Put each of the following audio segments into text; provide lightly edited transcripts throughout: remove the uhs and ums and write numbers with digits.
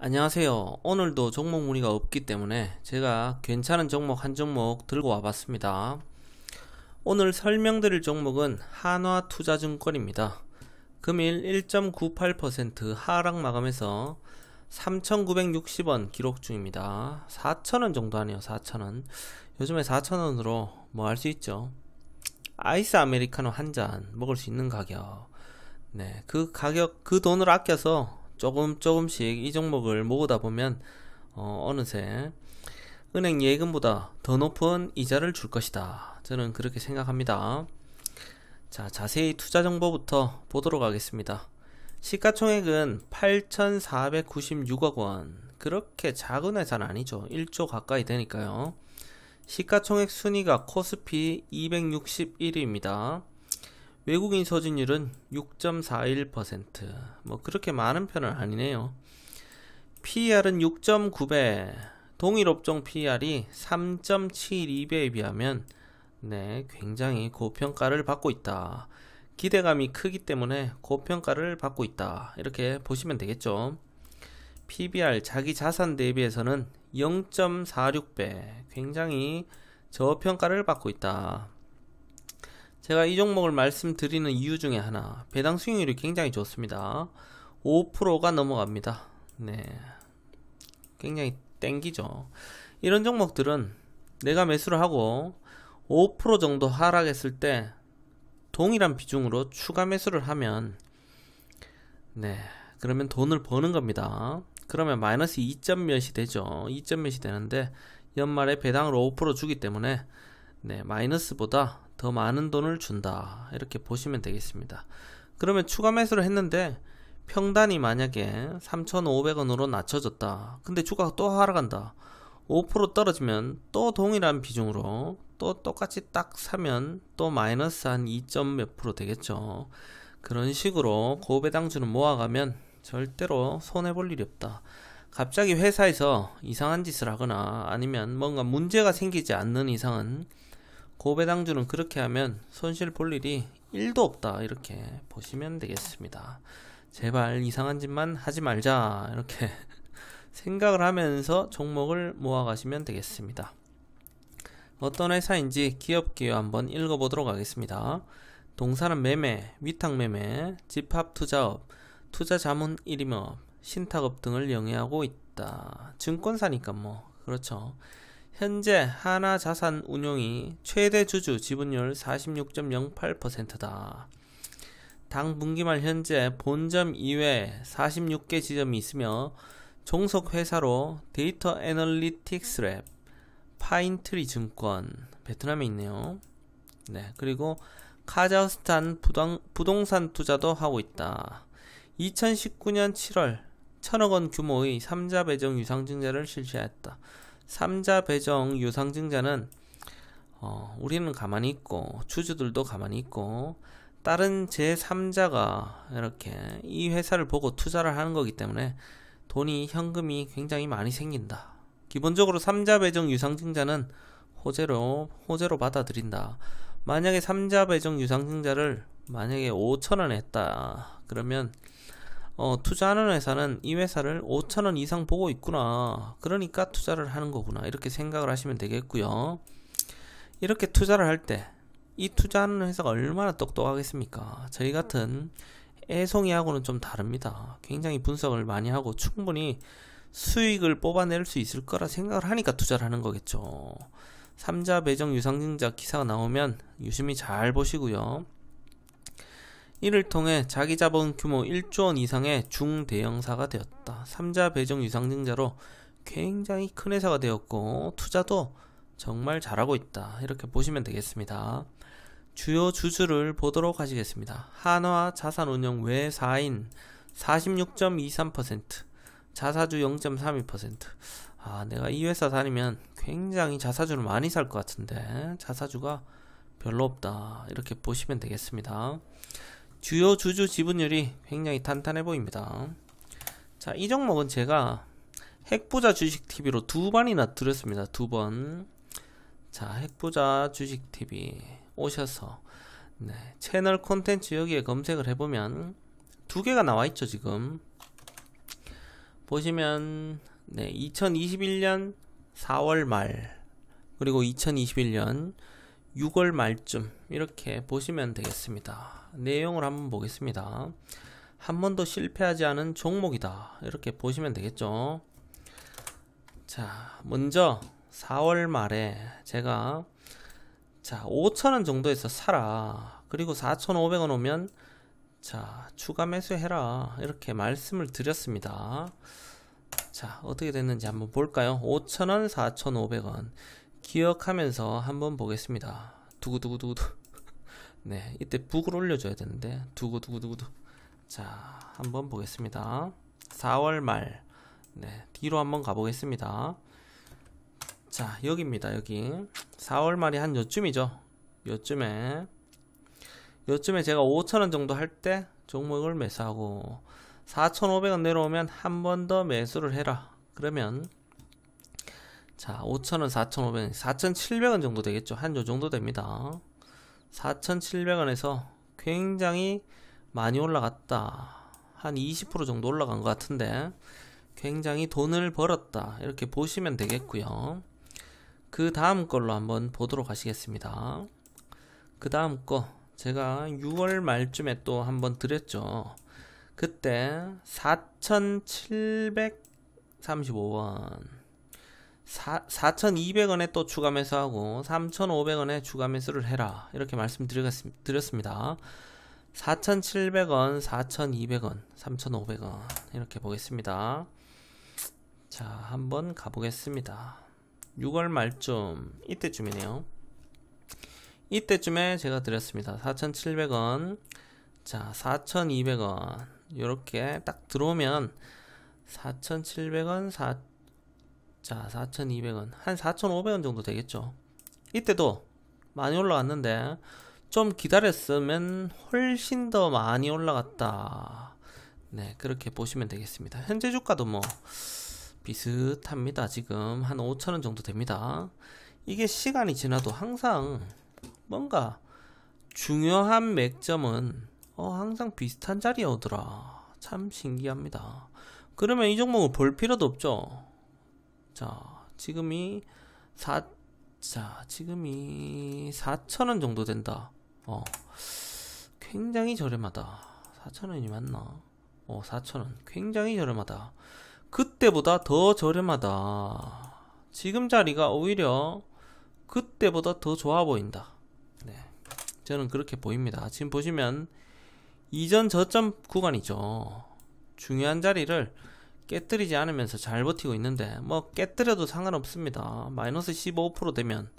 안녕하세요. 오늘도 종목 문의가 없기 때문에 제가 괜찮은 종목 한 종목 들고 와봤습니다. 오늘 설명드릴 종목은 한화투자증권입니다. 금일 1.98% 하락 마감해서 3,960원 기록 중입니다. 4,000원 정도 하네요. 4,000원. 요즘에 4,000원으로 뭐 할 수 있죠. 아이스 아메리카노 한 잔 먹을 수 있는 가격. 네, 그 가격, 그 돈을 아껴서 조금씩 이 종목을 모으다 보면 어느새 은행 예금보다 더 높은 이자를 줄 것이다. 저는 그렇게 생각합니다. 자, 자세히 투자 정보부터 보도록 하겠습니다. 시가총액은 8,496억 원. 그렇게 작은 회사는 아니죠. 1조 가까이 되니까요. 시가총액 순위가 코스피 261위입니다. 외국인 소진율은 6.41%. 뭐 그렇게 많은 편은 아니네요. PER은 6.9배. 동일 업종 PER이 3.72배에 비하면 굉장히 고평가를 받고 있다. 기대감이 크기 때문에 고평가를 받고 있다. 이렇게 보시면 되겠죠. PBR 자기 자산 대비해서는 0.46배. 굉장히 저평가를 받고 있다. 제가 이 종목을 말씀드리는 이유 중에 하나, 배당 수익률이 굉장히 좋습니다. 5%가 넘어갑니다. 네, 굉장히 땡기죠. 이런 종목들은 내가 매수를 하고 5% 정도 하락했을 때 동일한 비중으로 추가 매수를 하면 그러면 돈을 버는 겁니다. 그러면 마이너스 2점 몇이 되죠. 2점 몇이 되는데 연말에 배당으로 5% 주기 때문에 마이너스보다 더 많은 돈을 준다. 이렇게 보시면 되겠습니다. 그러면 추가 매수를 했는데 평단이 만약에 3,500원으로 낮춰졌다. 근데 주가가 또 하락한다. 5% 떨어지면 또 동일한 비중으로 또 똑같이 딱 사면 또 마이너스 한 2점 몇 프로 되겠죠. 그런 식으로 고배당주는 모아가면 절대로 손해볼 일이 없다. 갑자기 회사에서 이상한 짓을 하거나 아니면 뭔가 문제가 생기지 않는 이상은 고배당주는 그렇게 하면 손실 볼 일이 1도 없다. 이렇게 보시면 되겠습니다. 제발 이상한 짓만 하지 말자. 이렇게 생각을 하면서 종목을 모아가시면 되겠습니다. 어떤 회사인지 기업 기여 한번 읽어보도록 하겠습니다. 동사는 매매, 위탁매매, 집합투자업, 투자자문 1임업, 신탁업 등을 영위하고 있다. 증권사니까 뭐 그렇죠. 현재 하나자산운용이 최대 주주 지분율 46.08%다. 당 분기말 현재 본점 이외에 46개 지점이 있으며 종속 회사로 데이터 애널리틱스 랩, 파인트리 증권, 베트남에 있네요. 그리고 카자흐스탄 부동산 투자도 하고 있다. 2019년 7월 1,000억원 규모의 3자 배정 유상증자를 실시했다. 3자 배정 유상증자는 우리는 가만히 있고 주주들도 가만히 있고 다른 제3자가 이렇게 이 회사를 보고 투자를 하는 거기 때문에 돈이 현금이 굉장히 많이 생긴다. 기본적으로 3자 배정 유상증자는 호재로 받아들인다. 만약에 3자 배정 유상증자를 만약에 5,000원에 했다. 그러면 투자하는 회사는 이 회사를 5,000원 이상 보고 있구나. 그러니까 투자를 하는 거구나. 이렇게 생각을 하시면 되겠고요. 이렇게 투자를 할 때 이 투자하는 회사가 얼마나 똑똑하겠습니까? 저희 같은 애송이하고는 좀 다릅니다. 굉장히 분석을 많이 하고 충분히 수익을 뽑아낼 수 있을 거라 생각을 하니까 투자를 하는 거겠죠. 3자 배정 유상증자 기사가 나오면 유심히 잘 보시고요. 이를 통해 자기 자본 규모 1조 원 이상의 중대형사가 되었다. 3자 배정 유상증자로 굉장히 큰 회사가 되었고 투자도 정말 잘하고 있다. 이렇게 보시면 되겠습니다. 주요 주주를 보도록 하시겠습니다. 한화자산운용 외사인 46.23%, 자사주 0.32%. 내가 이 회사 다니면 굉장히 자사주를 많이 살 것 같은데 자사주가 별로 없다. 이렇게 보시면 되겠습니다. 주요 주주 지분율이 굉장히 탄탄해 보입니다. 자, 이 종목은 제가 핵부자 주식TV로 2번이나 드렸습니다. 2번. 자, 핵부자 주식TV 오셔서 채널 콘텐츠 여기에 검색을 해보면 두 개가 나와있죠. 지금 보시면 2021년 4월 말 그리고 2021년 6월 말쯤 이렇게 보시면 되겠습니다. 내용을 한번 보겠습니다. 한 번도 실패하지 않은 종목이다 이렇게 보시면 되겠죠. 자, 먼저 4월 말에 제가 5,000원 정도에서 사라, 그리고 4,500원 오면 추가 매수해라 이렇게 말씀을 드렸습니다. 자, 어떻게 됐는지 한번 볼까요? 5,000원, 4,500원 기억하면서 한번 보겠습니다. 두구두구두구두. 네, 이때 북을 올려줘야 되는데 두구두구두구두. 자, 한번 보겠습니다. 4월 말 뒤로 한번 가보겠습니다. 자, 여기입니다. 여기 4월 말이 한 요쯤이죠. 요쯤에 제가 5,000원 정도 할 때 종목을 매수하고 4,500원 내려오면 한 번 더 매수를 해라 그러면 5,000원, 4,500원, 4,700원 정도 되겠죠. 한 요 정도 됩니다. 4,700원에서 굉장히 많이 올라갔다. 한 20% 정도 올라간 것 같은데 굉장히 돈을 벌었다 이렇게 보시면 되겠고요. 그 다음 걸로 한번 보도록 하시겠습니다. 그 다음 거 제가 6월 말쯤에 또 한번 드렸죠. 그때 4,735원 4,200원에 또 추가 매수하고 3,500원에 추가 매수를 해라 이렇게 말씀드렸습니다. 4,700원, 4,200원, 3,500원 이렇게 보겠습니다. 자, 한번 가보겠습니다. 6월 말쯤 이때쯤이네요. 이때쯤에 제가 드렸습니다. 4,700원, 4,200원 이렇게 딱 들어오면 4,700원, 4,200원 한 4,500원 정도 되겠죠. 이때도 많이 올라갔는데 좀 기다렸으면 훨씬 더 많이 올라갔다. 네, 그렇게 보시면 되겠습니다. 현재 주가도 뭐 비슷합니다. 지금 한 5,000원 정도 됩니다. 이게 시간이 지나도 항상 뭔가 중요한 맥점은 항상 비슷한 자리에 오더라. 참 신기합니다. 그러면 이 종목을 볼 필요도 없죠. 지금이 4,000원 정도 된다. 굉장히 저렴하다. 4,000원이 맞나? 4,000원 굉장히 저렴하다. 그때보다 더 저렴하다. 지금 자리가 오히려 그때보다 더 좋아 보인다. 네, 저는 그렇게 보입니다. 지금 보시면 이전 저점 구간이죠. 중요한 자리를 깨뜨리지 않으면서 잘 버티고 있는데 뭐 깨뜨려도 상관없습니다. 마이너스 15% 되면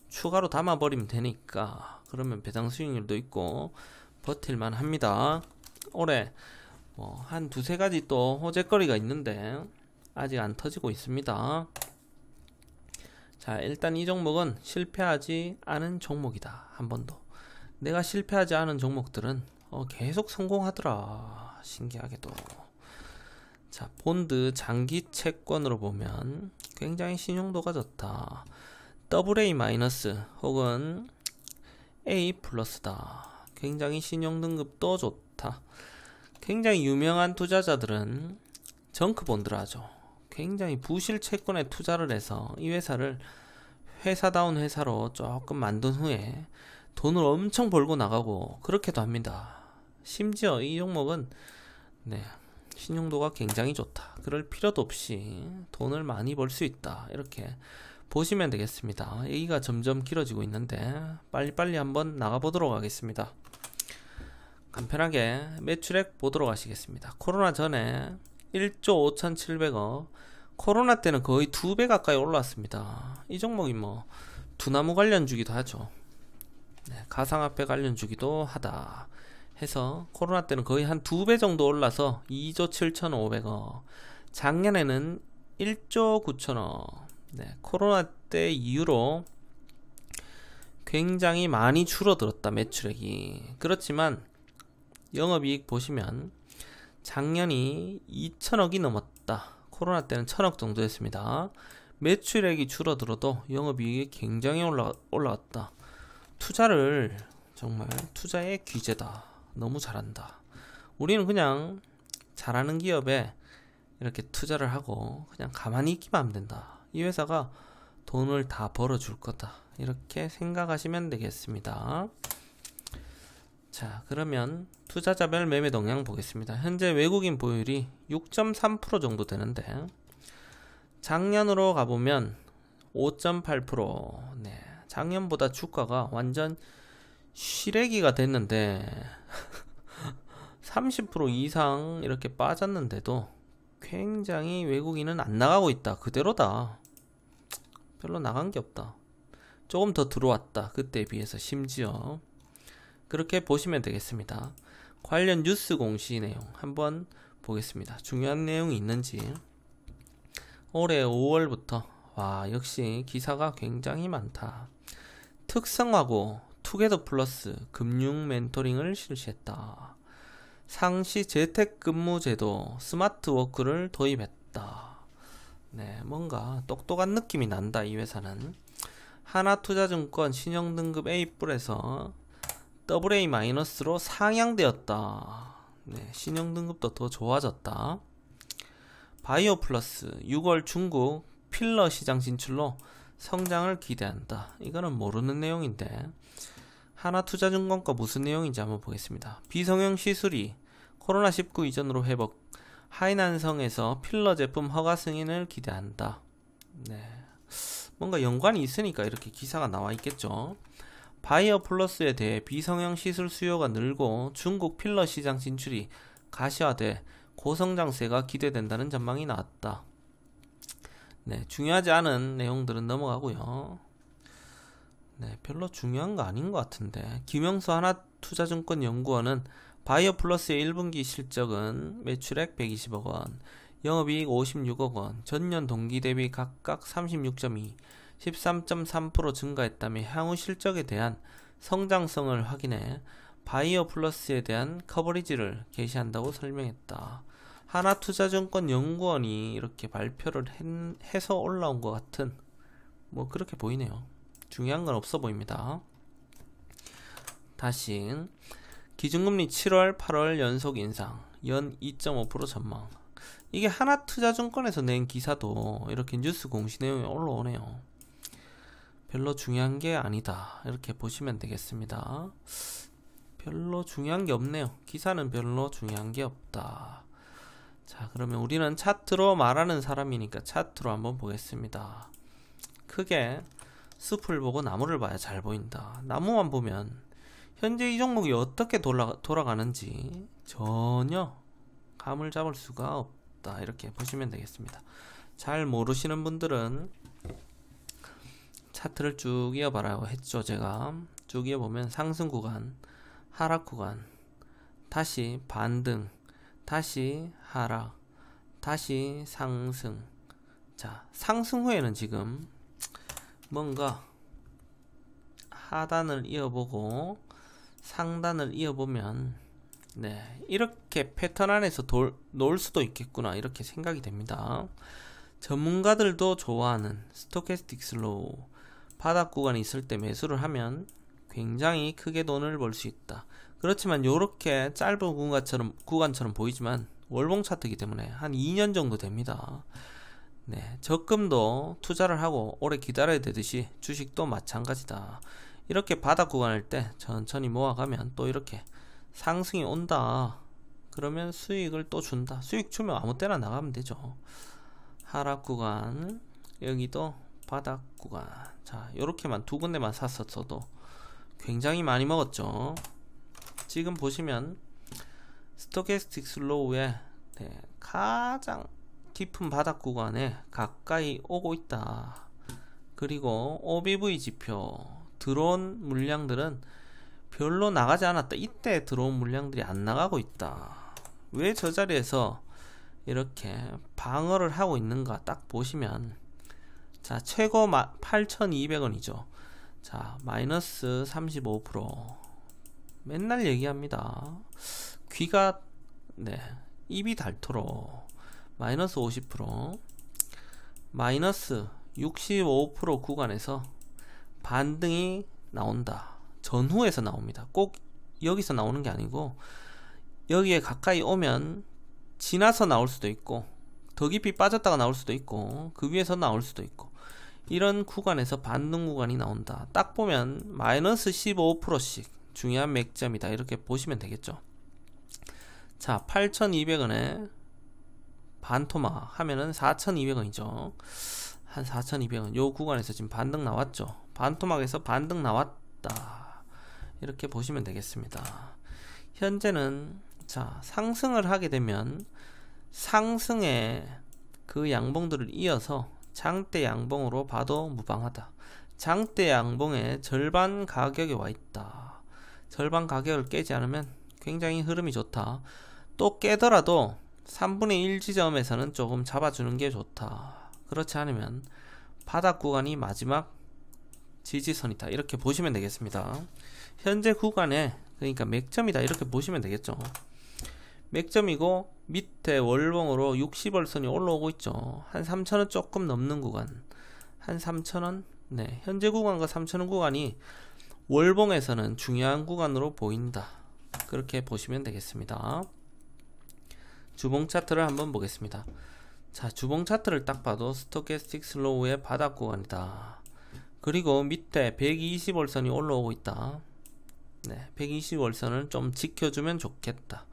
추가로 담아버리면 되니까 그러면 배당 수익률도 있고 버틸만 합니다. 올해 한 두세 가지 또 호재거리가 있는데 아직 안 터지고 있습니다. 자, 일단 이 종목은 실패하지 않은 종목이다. 한 번도. 내가 실패하지 않은 종목들은 계속 성공하더라. 신기하게도. 자, 본드 장기 채권으로 보면 굉장히 신용도가 좋다. AA- 혹은 A+다. 굉장히 신용등급도 좋다. 굉장히 유명한 투자자들은 정크본드를 하죠. 굉장히 부실 채권에 투자를 해서 이 회사를 회사다운 회사로 조금 만든 후에 돈을 엄청 벌고 나가고 그렇게도 합니다. 심지어 이 종목은 신용도가 굉장히 좋다. 그럴 필요도 없이 돈을 많이 벌 수 있다. 이렇게 보시면 되겠습니다. 얘기가 점점 길어지고 있는데 빨리빨리 한번 나가보도록 하겠습니다. 간편하게 매출액 보도록 하시겠습니다. 코로나 전에 1조 5,700억, 코로나 때는 거의 2배 가까이 올랐습니다. 이 종목이 뭐 두나무 관련주기도 하죠. 가상화폐 관련주기도 하다 해서 코로나 때는 거의 한 2배 정도 올라서 2조 7,500억, 작년에는 1조 9천억. 코로나 때 이후로 굉장히 많이 줄어들었다, 매출액이. 그렇지만 영업이익 보시면 작년이 2천억이 넘었다. 코로나 때는 1,000억 정도였습니다. 매출액이 줄어들어도 영업이익이 굉장히 올라갔다. 투자를 정말 투자의 귀재다. 너무 잘한다. 우리는 그냥 잘하는 기업에 이렇게 투자를 하고 그냥 가만히 있기만 하면 된다. 이 회사가 돈을 다 벌어줄 거다. 이렇게 생각하시면 되겠습니다. 자, 그러면 투자자별 매매 동향 보겠습니다. 현재 외국인 보유율이 6.3% 정도 되는데 작년으로 가보면 5.8%. 네, 작년보다 주가가 완전 쉬래기가 됐는데 30% 이상 이렇게 빠졌는데도 굉장히 외국인은 안 나가고 있다. 그대로다. 별로 나간 게 없다. 조금 더 들어왔다. 그때에 비해서 심지어. 그렇게 보시면 되겠습니다. 관련 뉴스 공시 내용 한번 보겠습니다. 중요한 내용이 있는지. 올해 5월부터 와, 역시 기사가 굉장히 많다. 특성화고 투게더 플러스 금융 멘토링을 실시했다. 상시 재택근무 제도 스마트 워크를 도입했다. 네, 뭔가 똑똑한 느낌이 난다. 이 회사는 하나투자증권 신용등급 A+에서 AA-로 상향되었다. 네, 신용등급도 더 좋아졌다. 바이오 플러스 6월 중국 필러 시장 진출로 성장을 기대한다. 이거는 모르는 내용인데 하나투자증권과 무슨 내용인지 한번 보겠습니다. 비성형 시술이 코로나19 이전으로 회복, 하이난성에서 필러 제품 허가 승인을 기대한다. 네, 뭔가 연관이 있으니까 이렇게 기사가 나와 있겠죠. 바이오 플러스에 대해 비성형 시술 수요가 늘고 중국 필러 시장 진출이 가시화돼 고성장세가 기대된다는 전망이 나왔다. 네, 중요하지 않은 내용들은 넘어가고요. 네, 별로 중요한 거 아닌 것 같은데. 김영수 하나투자증권 연구원은 바이오 플러스의 1분기 실적은 매출액 120억 원, 영업이익 56억 원, 전년 동기 대비 각각 36.2, 13.3% 증가했다며 향후 실적에 대한 성장성을 확인해 바이오 플러스에 대한 커버리지를 게시한다고 설명했다. 하나투자증권 연구원이 이렇게 발표를 해서 올라온 것 같은 뭐 그렇게 보이네요. 중요한 건 없어 보입니다. 다시 기준금리 7월 8월 연속 인상 연 2.5% 전망. 이게 하나투자증권에서 낸 기사도 이렇게 뉴스 공시 내용이 올라오네요. 별로 중요한 게 아니다. 이렇게 보시면 되겠습니다. 별로 중요한 게 없네요. 기사는 별로 중요한 게 없다. 자, 그러면 우리는 차트로 말하는 사람이니까 차트로 한번 보겠습니다. 크게 숲을 보고 나무를 봐야 잘 보인다. 나무만 보면 현재 이 종목이 어떻게 돌아가는지 전혀 감을 잡을 수가 없다. 이렇게 보시면 되겠습니다. 잘 모르시는 분들은 차트를 쭉 이어봐라고 했죠. 제가 쭉 이어보면 상승 구간, 하락 구간, 다시 반등, 다시 하락, 다시 상승. 자, 상승 후에는 지금 뭔가 하단을 이어보고 상단을 이어보면 네, 이렇게 패턴 안에서 놓을 수도 있겠구나 이렇게 생각이 됩니다. 전문가들도 좋아하는 스토캐스틱 슬로우 바닥 구간이 있을 때 매수를 하면 굉장히 크게 돈을 벌 수 있다. 그렇지만 이렇게 짧은 구간처럼 보이지만 월봉 차트이기 때문에 한 2년 정도 됩니다. 네, 적금도 투자를 하고 오래 기다려야 되듯이 주식도 마찬가지다. 이렇게 바닥 구간일 때 천천히 모아가면 또 이렇게 상승이 온다. 그러면 수익을 또 준다. 수익 주면 아무 때나 나가면 되죠. 하락 구간, 여기도 바닥 구간. 자, 요렇게만 두 군데만 샀었어도 굉장히 많이 먹었죠. 지금 보시면 스토캐스틱 슬로우의 네, 가장 깊은 바닥 구간에 가까이 오고 있다. 그리고 OBV 지표 들어온 물량들은 별로 나가지 않았다. 이때 들어온 물량들이 안 나가고 있다. 왜 저 자리에서 이렇게 방어를 하고 있는가 딱 보시면 자, 최고 8,200원이죠. 자, 마이너스 35%. 맨날 얘기합니다. 귀가 네, 입이 닳도록 마이너스 50%, 마이너스 65% 구간에서 반등이 나온다. 전후에서 나옵니다. 꼭 여기서 나오는 게 아니고 여기에 가까이 오면 지나서 나올 수도 있고 더 깊이 빠졌다가 나올 수도 있고 그 위에서 나올 수도 있고 이런 구간에서 반등 구간이 나온다. 딱 보면 마이너스 15%씩 중요한 맥점이다 이렇게 보시면 되겠죠. 자, 8,200원에 반토막 하면은 4,200원이죠. 한 4,200원 요 구간에서 지금 반등 나왔죠. 반토막에서 반등 나왔다 이렇게 보시면 되겠습니다. 현재는 자, 상승을 하게 되면 상승의 그 양봉들을 이어서 장대 양봉으로 봐도 무방하다. 장대 양봉의 절반 가격에 와 있다. 절반 가격을 깨지 않으면 굉장히 흐름이 좋다. 또 깨더라도 3분의 1 지점에서는 조금 잡아주는 게 좋다. 그렇지 않으면 바닥 구간이 마지막 지지선이다 이렇게 보시면 되겠습니다. 현재 구간에 그러니까 맥점이다 이렇게 보시면 되겠죠. 맥점이고 밑에 월봉으로 60월선이 올라오고 있죠. 한 3,000원 조금 넘는 구간, 한 3,000원, 네, 현재 구간과 3,000원 구간이 월봉에서는 중요한 구간으로 보인다 그렇게 보시면 되겠습니다. 주봉 차트를 한번 보겠습니다. 자, 주봉 차트를 딱 봐도 스토캐스틱 슬로우의 바닥 구간이다. 그리고 밑에 120월선이 올라오고 있다. 네, 120월선을 좀 지켜주면 좋겠다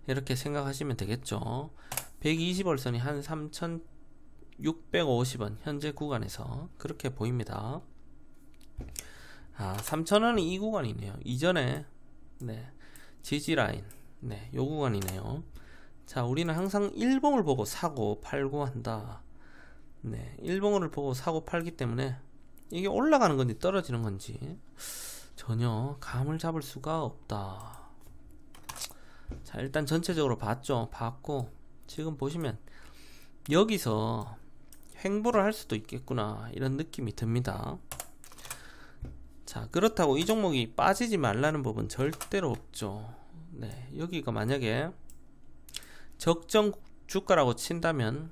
이렇게 생각하시면 되겠죠. 120월선이 한 3,650원 현재 구간에서 그렇게 보입니다. 아, 3,000원은 이 구간이네요. 이전에 네, 지지라인 네, 요 구간이네요. 자, 우리는 항상 일봉을 보고 사고 팔고 한다. 네, 일봉을 보고 사고 팔기 때문에 이게 올라가는 건지 떨어지는 건지 전혀 감을 잡을 수가 없다. 자, 일단 전체적으로 봤고 지금 보시면 여기서 횡보를 할 수도 있겠구나 이런 느낌이 듭니다. 자, 그렇다고 이 종목이 빠지지 말라는 법은 절대로 없죠. 네, 여기가 만약에 적정 주가라고 친다면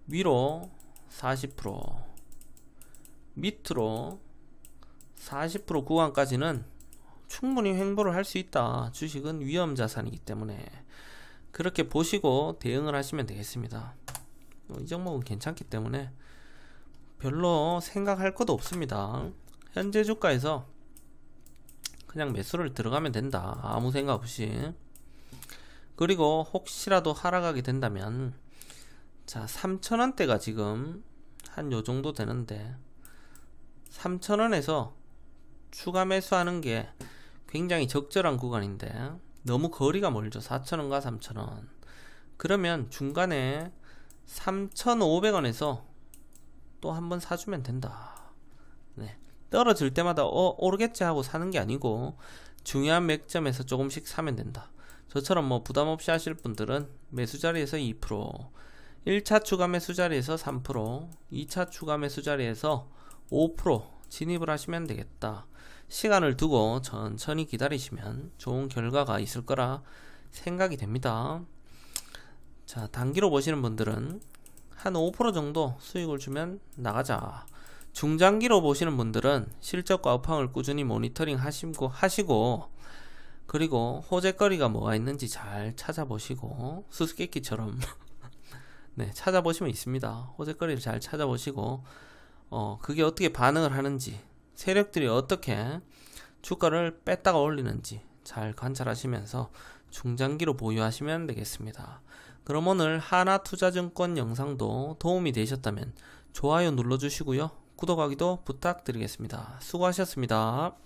위로 40% 밑으로 40% 구간까지는 충분히 횡보를 할 수 있다. 주식은 위험 자산이기 때문에 그렇게 보시고 대응을 하시면 되겠습니다. 이 종목은 괜찮기 때문에 별로 생각할 것도 없습니다. 현재 주가에서 그냥 매수를 들어가면 된다. 아무 생각 없이. 그리고 혹시라도 하락하게 된다면 자, 3,000원대가 지금 한 요정도 되는데 3,000원에서 추가 매수하는 게 굉장히 적절한 구간인데 너무 거리가 멀죠. 4,000원과 3,000원. 그러면 중간에 3,500원에서 또 한번 사주면 된다. 네. 떨어질 때마다 오르겠지 하고 사는 게 아니고 중요한 맥점에서 조금씩 사면 된다. 저처럼 뭐 부담없이 하실 분들은 매수 자리에서 2%, 1차 추가 매수 자리에서 3%, 2차 추가 매수 자리에서 5% 진입을 하시면 되겠다. 시간을 두고 천천히 기다리시면 좋은 결과가 있을 거라 생각이 됩니다. 자, 단기로 보시는 분들은 한 5% 정도 수익을 주면 나가자. 중장기로 보시는 분들은 실적과 업황을 꾸준히 모니터링 하시고 그리고 호재거리가 뭐가 있는지 잘 찾아보시고 수수께끼처럼 네, 찾아보시면 있습니다. 호재거리를 잘 찾아보시고 그게 어떻게 반응을 하는지 세력들이 어떻게 주가를 뺐다가 올리는지 잘 관찰하시면서 중장기로 보유하시면 되겠습니다. 그럼 오늘 하나투자증권 영상도 도움이 되셨다면 좋아요 눌러주시고요. 구독하기도 부탁드리겠습니다. 수고하셨습니다.